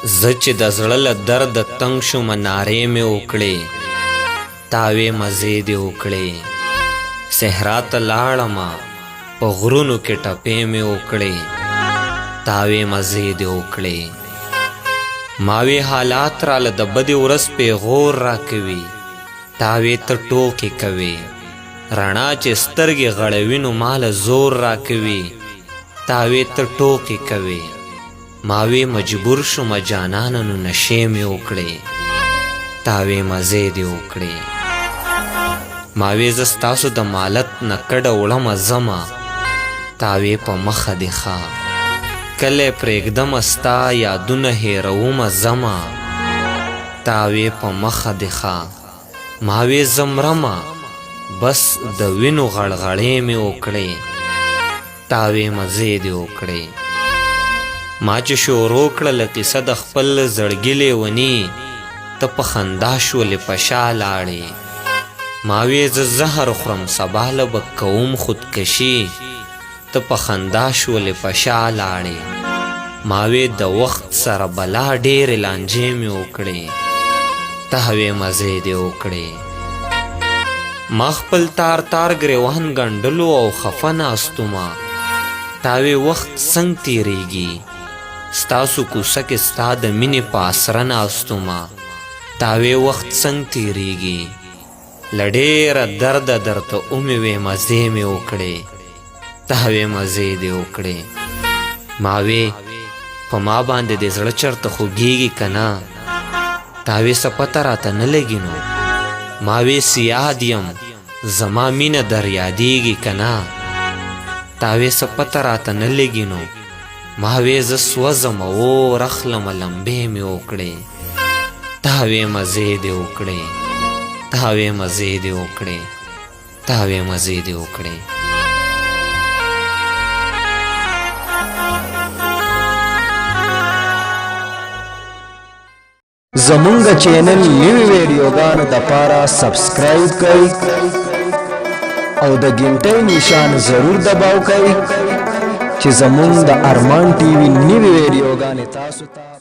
زچ د زړه له درد تنګ شوم نارې مې وکړې تاوې مزې دې وکړې صحرا ته لاړمه په غرونو کې ټپې مې وکړې تاوې مزې دې وکړې ماوې حالات راله د بدې ورځ پیغور راکوي تاوې ته ټوکې کوي رڼا چې سترګې غړوي نو ماله زور راکوي تاوې ته ټوکې کوي ماوې مجبور شوم جانانه نو نشې مې وکړې تاوې مزې دې وکړې ماوې زه ستاسو د مالت نه کډه وړمه ځمه تاوې په مخه دې ښه کله پرېږدمه ستا یادونه هېرومه ځمه تاوې په مخه دې ښه ماوې زه مرمه بس د وینو غړغړې مې وکړې تاوې مزې دې وکړې ما چې شروع کړله کیسه د خپل زړګي لیوني ته په خندا شولې په شا لاړې ما وې زه زهر خورم سبا له به کوم خودکشي ته په خندا شولې په شا لاړې ما وې د وخت سره بلا ډېرې لانجې مې وکړې تاوې مزې دې وکړې ما خپل تار تار ګریوان ګنډلو او خفه ناستومه تاوې وخت څنګ تېرېږي ستاسو کوڅه کې ستا د مینې په اسره ناستومه تاوې وخت څنګ تېرېږي له ډېره درده درته اومې وې مزې مې وکړې تاوې مزې دې وکړې ماوې په ما باندې دې زړه چرته خوږېږي که نه تاوې څه پته راته نه لګي نو ماوې سیاد یم زما مینه در یادېږي که نه تاوې څه پته راته نه لګي نو ماوې زه سوځمه اور اخلمه لمبې مې وکړې تاوې مزې دې وکړې تاوې مزې دې وکړې تاوې مزې دې وکړې زمونږ چینل نوی ویډیوګانو دپاره سبسکرایب کړئ او د ګنټۍ نشان ضرور دباو کړئ چې زمونږ د ارمان ټي وي نوی ویډیوګانې تاسو ته